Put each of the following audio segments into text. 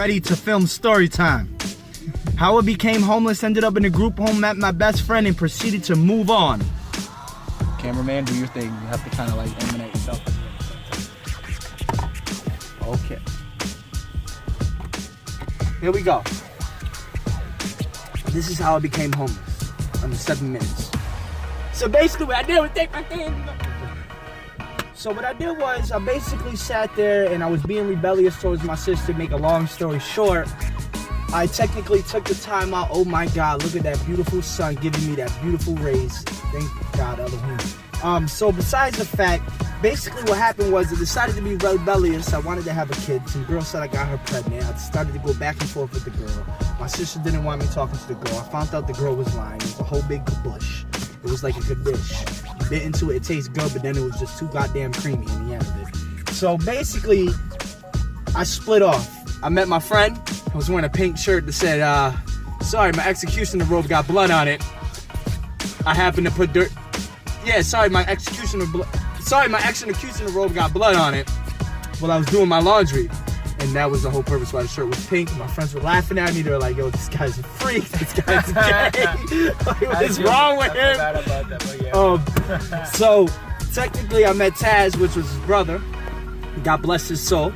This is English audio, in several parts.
ready to film story time. How I became homeless, ended up in a group home, met my best friend, and proceeded to move on. Cameraman, do your thing. You have to kind of like eliminate yourself. Okay. Here we go. This is how I became homeless. Under 7 minutes. So basically what I did was take my thing. So what I did was I basically sat there and I was being rebellious towards my sister. Make a long story short, I technically took the time out. Oh my God, look at that beautiful sun giving me that beautiful rays. Thank God, Elohim. So besides the fact, basically what happened was I decided to be rebellious. I wanted to have a kid. Some girl said I got her pregnant. I started to go back and forth with the girl. My sister didn't want me talking to the girl. I found out the girl was lying. It was a whole big kabush. It was like a kabish. You bit into it, it tastes good, but then it was just too goddamn creamy in the end of it. So basically, I split off. I met my friend. I was wearing a pink shirt that said, sorry, my executioner robe got blood on it. I happened to put dirt. Yeah, sorry, my executioner robe got blood on it while I was doing my laundry. And that was the whole purpose why the shirt was pink. My friends were laughing at me. They were like, yo, this guy's a freak. This guy's gay. Like, what is wrong with him? So, technically, I met Taz, which was his brother. God bless his soul.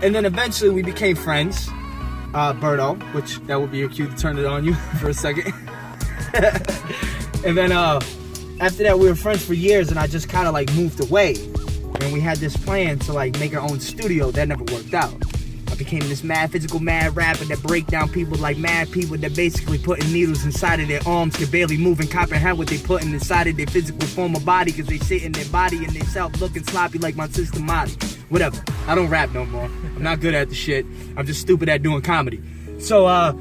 And then eventually we became friends. Berto, which that would be your cue to turn it on you for a second. And then after that, we were friends for years, and I just kind of like moved away. And we had this plan to like make our own studio. That never worked out. I became this mad physical mad rapper that break down people like mad people that basically putting needles inside of their arms, could barely move and comprehend what they putting inside of their physical form of body, because they sit in their body and they self looking sloppy like my sister Marty. Whatever. I don't rap no more. I'm not good at the shit. I'm just stupid at doing comedy. So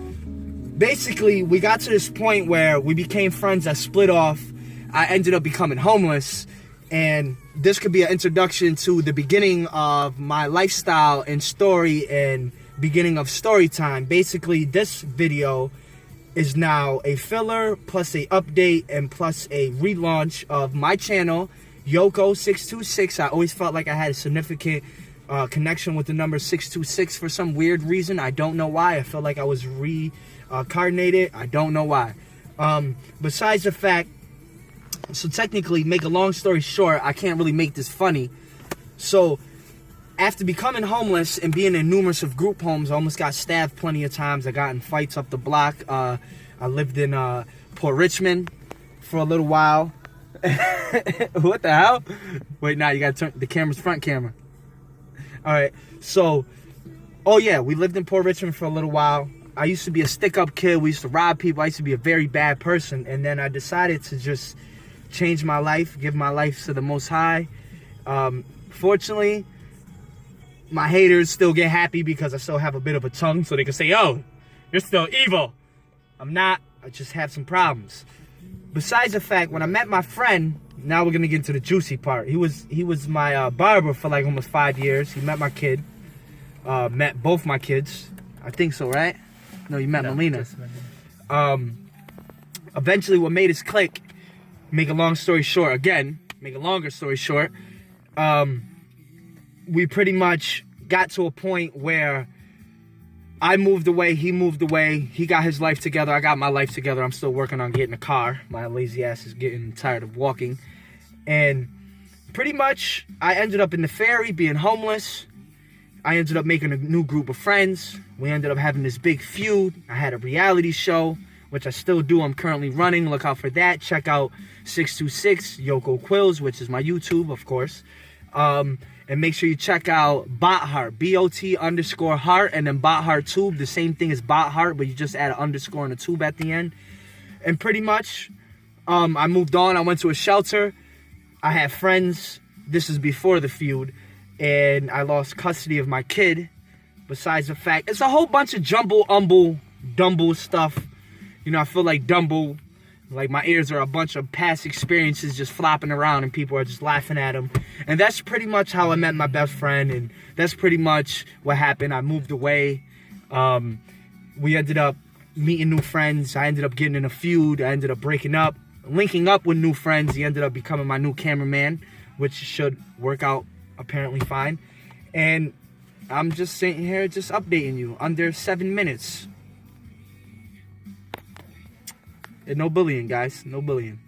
basically we got to this point where we became friends. I split off. I ended up becoming homeless. And this could be an introduction to the beginning of my lifestyle and story and beginning of story time. Basically, this video is now a filler plus a update and plus a relaunch of my channel, Yoko626. I always felt like I had a significant connection with the number 626 for some weird reason. I don't know why. I felt like I was reincarnated. I don't know why. Besides the fact, so technically, make a long story short, I can't really make this funny. So, after becoming homeless and being in numerous of group homes, I almost got stabbed plenty of times. I got in fights up the block. I lived in Port Richmond for a little while. What the hell? Wait, nah, you gotta turn the camera's front camera. Alright, so, oh yeah, we lived in Port Richmond for a little while. I used to be a stick-up kid. We used to rob people. I used to be a very bad person. And then I decided to just change my life, give my life to the Most High. Fortunately, my haters still get happy because I still have a bit of a tongue, so they can say, "Oh, you're still evil." I'm not. I just have some problems. Besides the fact, when I met my friend, now we're gonna get into the juicy part. He was my barber for like almost 5 years. He met my kid, met both my kids. I think so, right? No, you met Melina. Eventually, what made us click. Make a long story short, make a longer story short, we pretty much got to a point where I moved away, he moved away, he got his life together, I got my life together. I'm still working on getting a car. My lazy ass is getting tired of walking. And pretty much, I ended up in the ferry being homeless. I ended up making a new group of friends. We ended up having this big feud. I had a reality show, which I still do. I'm currently running. Look out for that. Check out 626 Yoko Quills, which is my YouTube, of course. And make sure you check out BotHeart, BOT_heart, and then BotHeart Tube. The same thing as BotHeart, but you just add an underscore and a tube at the end. And pretty much, I moved on. I went to a shelter. I had friends. This is before the feud. And I lost custody of my kid. Besides the fact, it's a whole bunch of dumble stuff. You know, I feel like Dumbo, like my ears are a bunch of past experiences just flopping around and people are just laughing at them. And that's pretty much how I met my best friend, and that's pretty much what happened. I moved away. We ended up meeting new friends. I ended up getting in a feud. I ended up breaking up, linking up with new friends. He ended up becoming my new cameraman, which should work out apparently fine. And I'm just sitting here just updating you. Under 7 minutes. And no bullying, guys. No bullying.